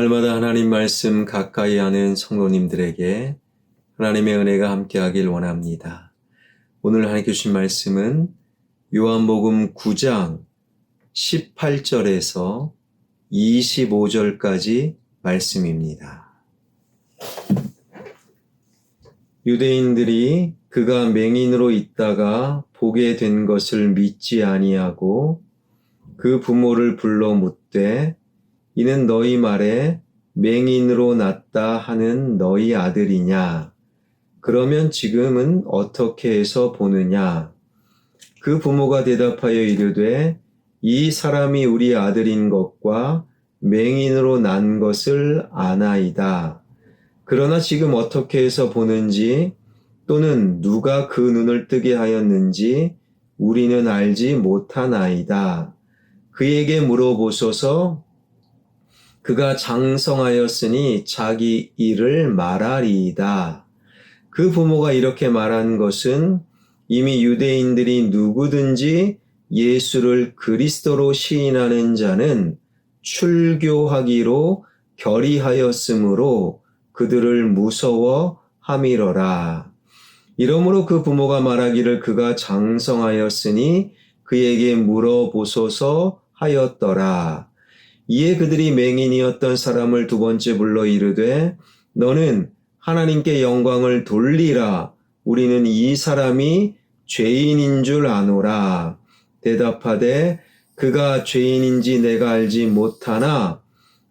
날마다 하나님 말씀 가까이 하는 성도님들에게 하나님의 은혜가 함께하길 원합니다. 오늘 하나님께 주신 말씀은 요한복음 9장 18절에서 25절까지 말씀입니다. 유대인들이 그가 맹인으로 있다가 보게 된 것을 믿지 아니하고 그 부모를 불러 묻되 이는 너희 말에 맹인으로 났다 하는 너희 아들이냐? 그러면 지금은 어떻게 해서 보느냐? 그 부모가 대답하여 이르되 이 사람이 우리 아들인 것과 맹인으로 난 것을 아나이다. 그러나 지금 어떻게 해서 보는지 또는 누가 그 눈을 뜨게 하였는지 우리는 알지 못하나이다. 그에게 물어보소서. 그가 장성하였으니 자기 일을 말하리이다. 그 부모가 이렇게 말한 것은 이미 유대인들이 누구든지 예수를 그리스도로 시인하는 자는 출교하기로 결의하였으므로 그들을 무서워함이러라. 이러므로 그 부모가 말하기를 그가 장성하였으니 그에게 물어보소서 하였더라. 이에 그들이 맹인이었던 사람을 두 번째 불러 이르되 너는 하나님께 영광을 돌리라. 우리는 이 사람이 죄인인 줄 아노라. 대답하되 그가 죄인인지 내가 알지 못하나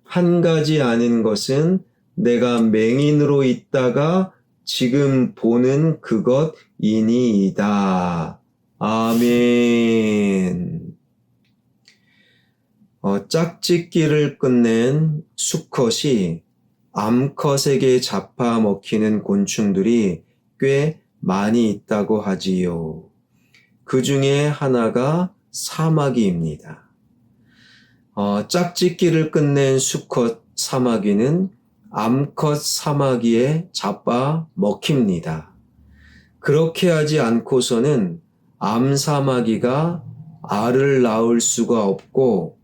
한 가지 아는 것은 내가 맹인으로 있다가 지금 보는 그것이니이다. 아멘. 짝짓기를 끝낸 수컷이 암컷에게 잡아먹히는 곤충들이 꽤 많이 있다고 하지요. 그 중에 하나가 사마귀입니다. 짝짓기를 끝낸 수컷 사마귀는 암컷 사마귀에 잡아먹힙니다. 그렇게 하지 않고서는 암사마귀가 알을 낳을 수가 없고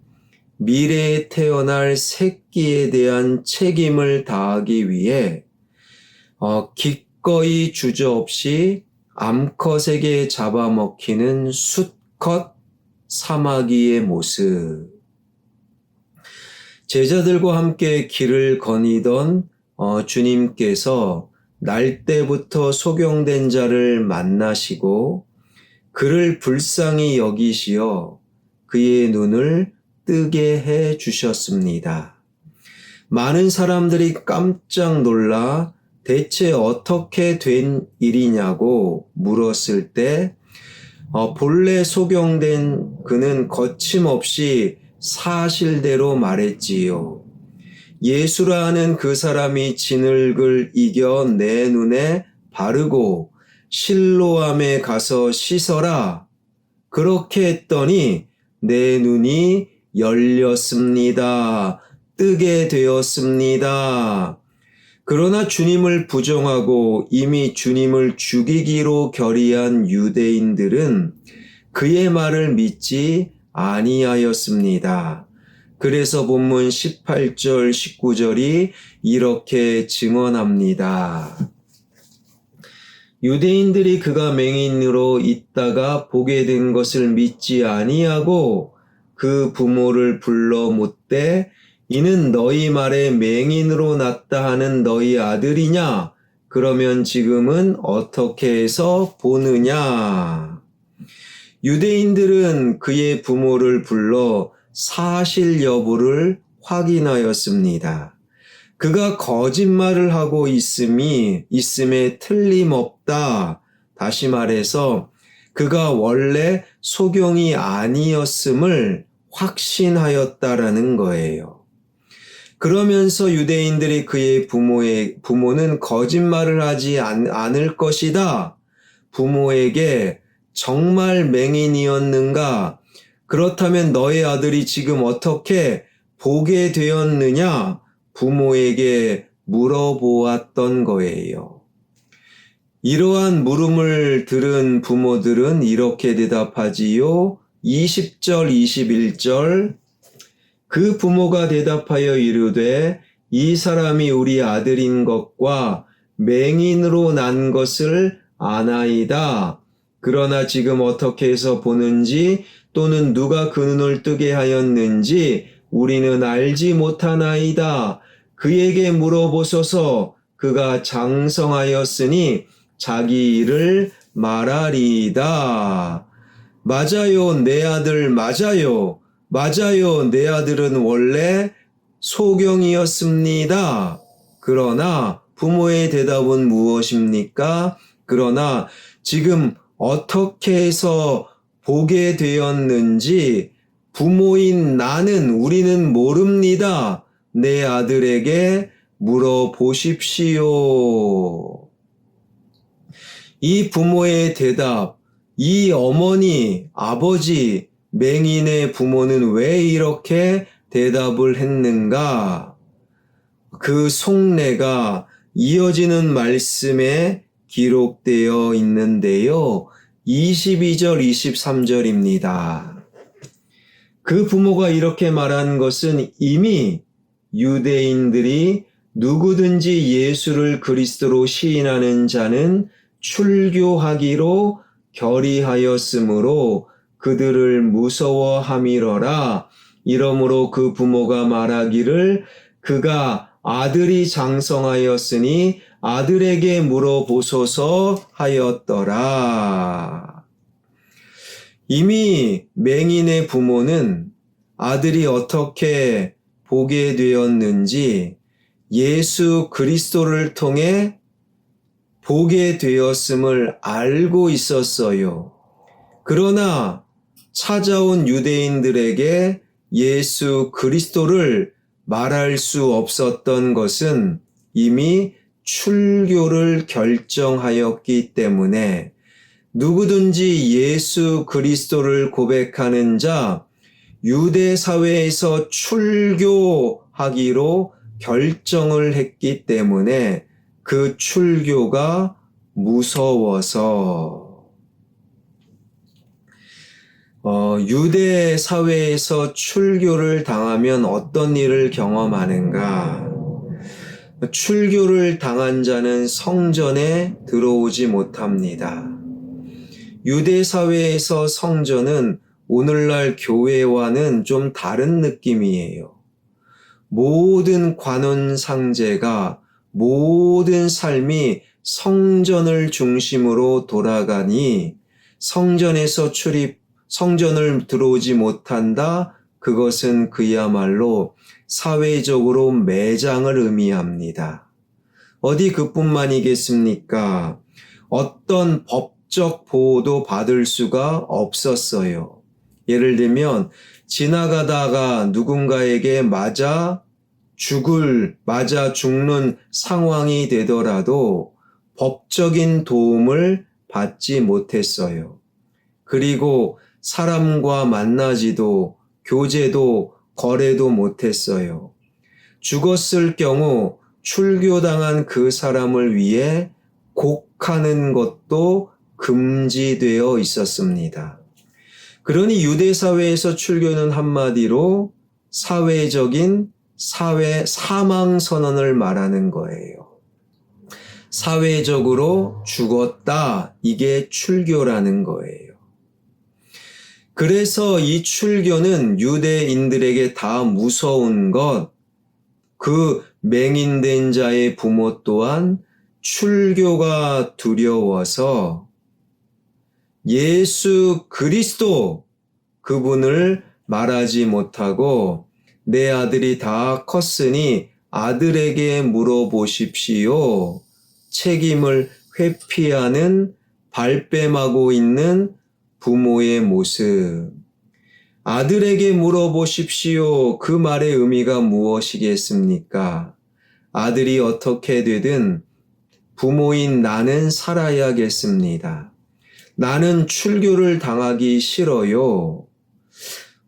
미래에 태어날 새끼에 대한 책임을 다하기 위해 기꺼이 주저없이 암컷에게 잡아먹히는 수컷 사마귀의 모습. 제자들과 함께 길을 거니던 주님께서 날 때부터 소경된 자를 만나시고 그를 불쌍히 여기시어 그의 눈을 뜨게 해 주셨습니다. 많은 사람들이 깜짝 놀라 대체 어떻게 된 일이냐고 물었을 때 본래 소경된 그는 거침없이 사실대로 말했지요. 예수라는 그 사람이 진흙을 이겨 내 눈에 바르고 실로암에 가서 씻어라. 그렇게 했더니 내 눈이 열렸습니다. 뜨게 되었습니다. 그러나 주님을 부정하고 이미 주님을 죽이기로 결의한 유대인들은 그의 말을 믿지 아니하였습니다. 그래서 본문 18절, 19절이 이렇게 증언합니다. 유대인들이 그가 맹인으로 있다가 보게 된 것을 믿지 아니하고 그 부모를 불러 묻되 이는 너희 말에 맹인으로 났다 하는 너희 아들이냐? 그러면 지금은 어떻게 해서 보느냐? 유대인들은 그의 부모를 불러 사실 여부를 확인하였습니다. 그가 거짓말을 하고 있음에 틀림없다. 다시 말해서 그가 원래 소경이 아니었음을 확신하였다라는 거예요. 그러면서 유대인들이 그의 부모는 거짓말을 하지 않을 것이다. 부모에게 정말 맹인이었는가? 그렇다면 너의 아들이 지금 어떻게 보게 되었느냐? 부모에게 물어보았던 거예요. 이러한 물음을 들은 부모들은 이렇게 대답하지요. 20절, 21절 그 부모가 대답하여 이르되 이 사람이 우리 아들인 것과 맹인으로 난 것을 아나이다. 그러나 지금 어떻게 해서 보는지 또는 누가 그 눈을 뜨게 하였는지 우리는 알지 못하나이다. 그에게 물어보소서. 그가 장성하였으니 자기 일을 말하리이다. 맞아요, 내 아들 맞아요. 맞아요, 내 아들은 원래 소경이었습니다. 그러나 부모의 대답은 무엇입니까? 그러나 지금 어떻게 해서 보게 되었는지 부모인 우리는 모릅니다. 내 아들에게 물어보십시오. 이 부모의 대답, 이 어머니, 아버지, 맹인의 부모는 왜 이렇게 대답을 했는가? 그 속내가 이어지는 말씀에 기록되어 있는데요. 22절, 23절입니다. 그 부모가 이렇게 말한 것은 이미 유대인들이 누구든지 예수를 그리스도로 시인하는 자는 출교하기로 결의하였으므로 그들을 무서워함이러라. 이러므로 그 부모가 말하기를 그가 아들이 장성하였으니 아들에게 물어보소서 하였더라. 이미 맹인의 부모는 아들이 어떻게 보게 되었는지 예수 그리스도를 통해 보게 되었음을 알고 있었어요. 그러나 찾아온 유대인들에게 예수 그리스도를 말할 수 없었던 것은 이미 출교를 결정하였기 때문에 누구든지 예수 그리스도를 고백하는 자, 유대 사회에서 출교하기로 결정을 했기 때문에 그 출교가 무서워서 유대 사회에서 출교를 당하면 어떤 일을 경험하는가? 출교를 당한 자는 성전에 들어오지 못합니다. 유대 사회에서 성전은 오늘날 교회와는 좀 다른 느낌이에요. 모든 관원 상제가 모든 삶이 성전을 중심으로 돌아가니 성전을 들어오지 못한다. 그것은 그야말로 사회적으로 매장을 의미합니다. 어디 그뿐만이겠습니까? 어떤 법적 보호도 받을 수가 없었어요. 예를 들면 지나가다가 누군가에게 맞아 죽는 상황이 되더라도 법적인 도움을 받지 못했어요. 그리고 사람과 만나지도 교제도 거래도 못했어요. 죽었을 경우 출교당한 그 사람을 위해 곡하는 것도 금지되어 있었습니다. 그러니 유대 사회에서 출교는 한마디로 사회적인 사망 선언을 말하는 거예요. 사회적으로 죽었다. 이게 출교라는 거예요. 그래서 이 출교는 유대인들에게 다 무서운 것, 그 맹인된 자의 부모 또한 출교가 두려워서 예수 그리스도 그분을 말하지 못하고 내 아들이 다 컸으니 아들에게 물어보십시오. 책임을 회피하는 발뺌하고 있는 부모의 모습. 아들에게 물어보십시오. 그 말의 의미가 무엇이겠습니까? 아들이 어떻게 되든 부모인 나는 살아야겠습니다. 나는 출교를 당하기 싫어요.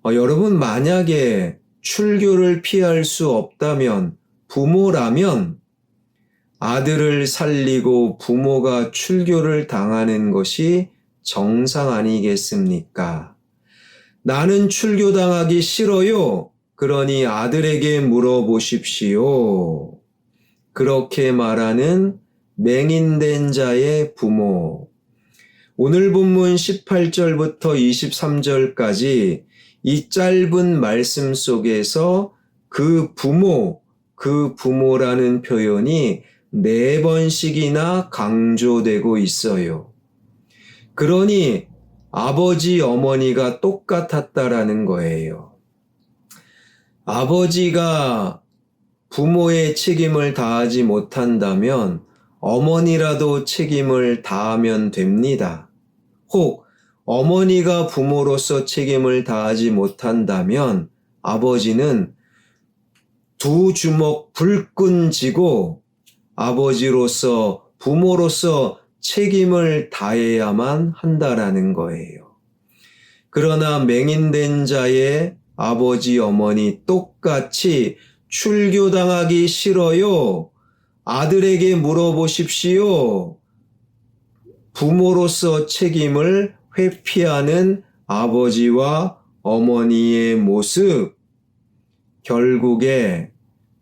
여러분 만약에 출교를 피할 수 없다면 부모라면 아들을 살리고 부모가 출교를 당하는 것이 정상 아니겠습니까? 나는 출교당하기 싫어요. 그러니 아들에게 물어보십시오. 그렇게 말하는 맹인된 자의 부모. 오늘 본문 18절부터 23절까지 이 짧은 말씀 속에서 그 부모라는 표현이 4번씩이나 강조되고 있어요. 그러니 아버지, 어머니가 똑같았다라는 거예요. 아버지가 부모의 책임을 다하지 못한다면 어머니라도 책임을 다하면 됩니다. 혹 어머니가 부모로서 책임을 다하지 못한다면 아버지는 두 주먹 불끈 쥐고 아버지로서 부모로서 책임을 다해야만 한다라는 거예요. 그러나 맹인된 자의 아버지, 어머니 똑같이 출교당하기 싫어요. 아들에게 물어보십시오. 부모로서 책임을 회피하는 아버지와 어머니의 모습. 결국에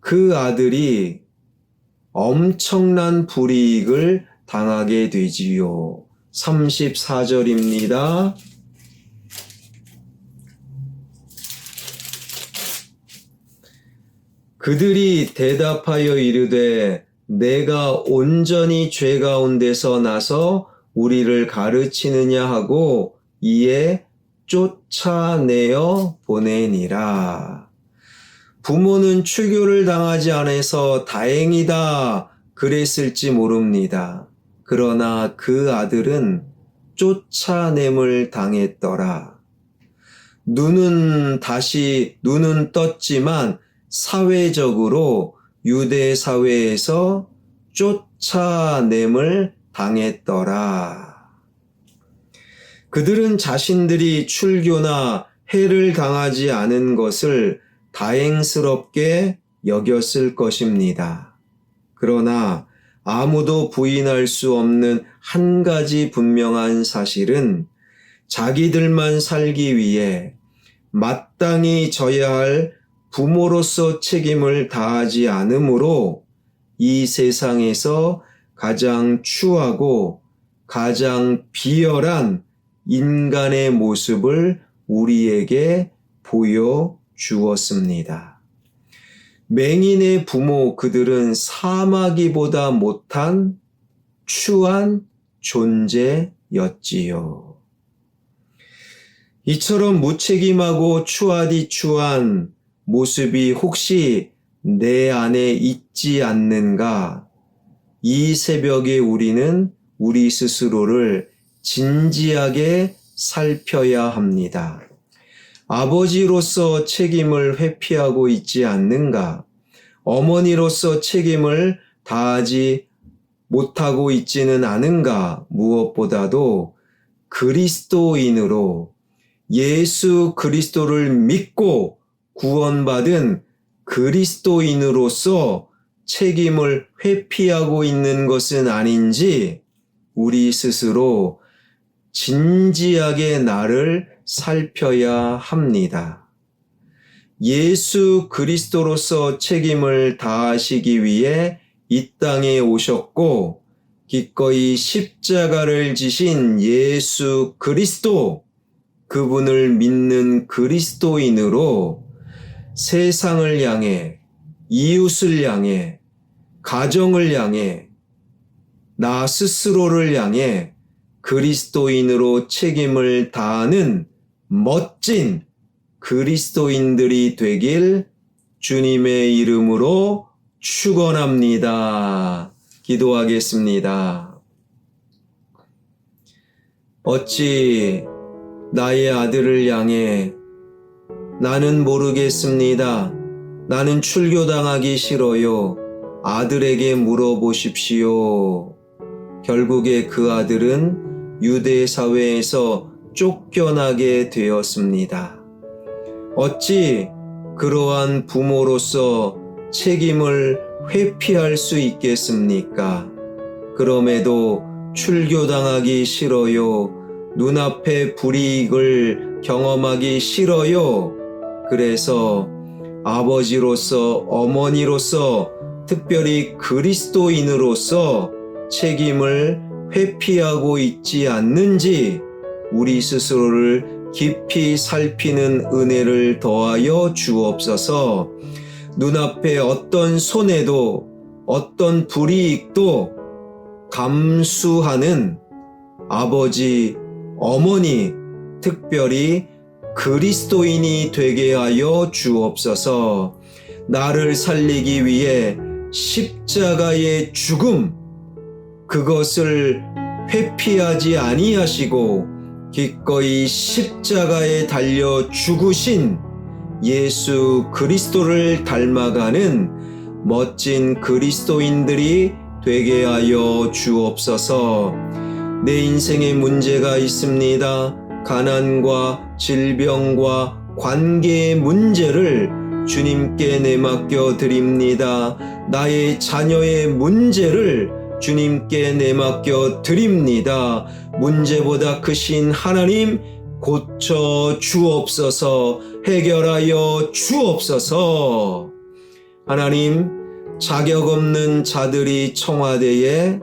그 아들이 엄청난 불이익을 당하게 되지요. 34절입니다. 그들이 대답하여 이르되 내가 온전히 죄 가운데서 나서 우리를 가르치느냐 하고 이에 쫓아내어 보내니라. 부모는 출교를 당하지 않아서 다행이다 그랬을지 모릅니다. 그러나 그 아들은 쫓아냄을 당했더라. 눈은 떴지만 사회적으로 유대 사회에서 쫓아냄을 당했더라. 그들은 자신들이 출교나 해를 당하지 않은 것을 다행스럽게 여겼을 것입니다. 그러나 아무도 부인할 수 없는 한 가지 분명한 사실은 자기들만 살기 위해 마땅히 져야 할 부모로서 책임을 다하지 않으므로 이 세상에서 가장 추하고 가장 비열한 인간의 모습을 우리에게 보여주었습니다. 맹인의 부모 그들은 사마귀보다 못한 추한 존재였지요. 이처럼 무책임하고 추하디추한 모습이 혹시 내 안에 있지 않는가? 이 새벽에 우리는 우리 스스로를 진지하게 살펴야 합니다. 아버지로서 책임을 회피하고 있지 않는가? 어머니로서 책임을 다하지 못하고 있지는 않은가? 무엇보다도 그리스도인으로 예수 그리스도를 믿고 구원받은 그리스도인으로서 책임을 회피하고 있는 것은 아닌지 우리 스스로 진지하게 나를 살펴야 합니다. 예수 그리스도로서 책임을 다하시기 위해 이 땅에 오셨고 기꺼이 십자가를 지신 예수 그리스도, 그분을 믿는 그리스도인으로 세상을 향해, 이웃을 향해, 가정을 향해, 나 스스로를 향해 그리스도인으로 책임을 다하는 멋진 그리스도인들이 되길 주님의 이름으로 축원합니다. 기도하겠습니다. 어찌 나의 아들을 향해 나는 모르겠습니다. 나는 출교당하기 싫어요. 아들에게 물어보십시오. 결국에 그 아들은 유대 사회에서 쫓겨나게 되었습니다. 어찌 그러한 부모로서 책임을 회피할 수 있겠습니까? 그럼에도 출교당하기 싫어요. 눈앞에 불이익을 경험하기 싫어요. 그래서 아버지로서, 어머니로서, 특별히 그리스도인으로서 책임을 회피하고 있지 않는지 우리 스스로를 깊이 살피는 은혜를 더하여 주옵소서. 눈앞에 어떤 손해도 어떤 불이익도 감수하는 아버지, 어머니, 특별히 그리스도인이 되게 하여 주옵소서. 나를 살리기 위해 십자가의 죽음, 그것을 회피하지 아니하시고 기꺼이 십자가에 달려 죽으신 예수 그리스도를 닮아가는 멋진 그리스도인들이 되게 하여 주옵소서. 내 인생에 문제가 있습니다. 가난과 질병과 관계의 문제를 주님께 내맡겨 드립니다. 나의 자녀의 문제를 주님께 내맡겨 드립니다. 문제보다 크신 하나님 고쳐 주옵소서. 해결하여 주옵소서. 하나님, 자격 없는 자들이 청와대에,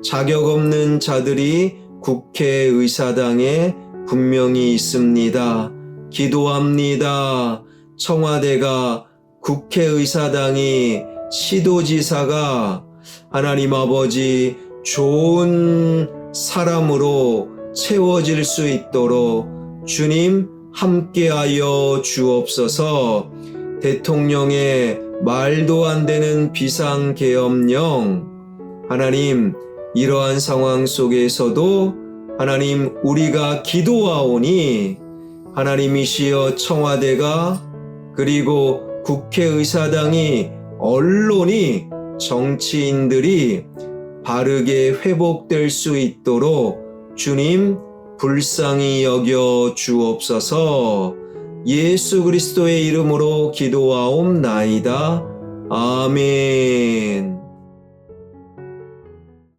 자격 없는 자들이 국회의사당에 분명히 있습니다. 기도합니다. 청와대가, 국회의사당이, 시도지사가 하나님 아버지 좋은 사람으로 채워질 수 있도록 주님 함께하여 주옵소서. 대통령의 말도 안 되는 비상계엄령, 하나님 이러한 상황 속에서도 하나님 우리가 기도하오니 하나님이시여 청와대가, 그리고 국회의사당이, 언론이, 정치인들이 바르게 회복될 수 있도록 주님 불쌍히 여겨 주옵소서. 예수 그리스도의 이름으로 기도하옵나이다. 아멘.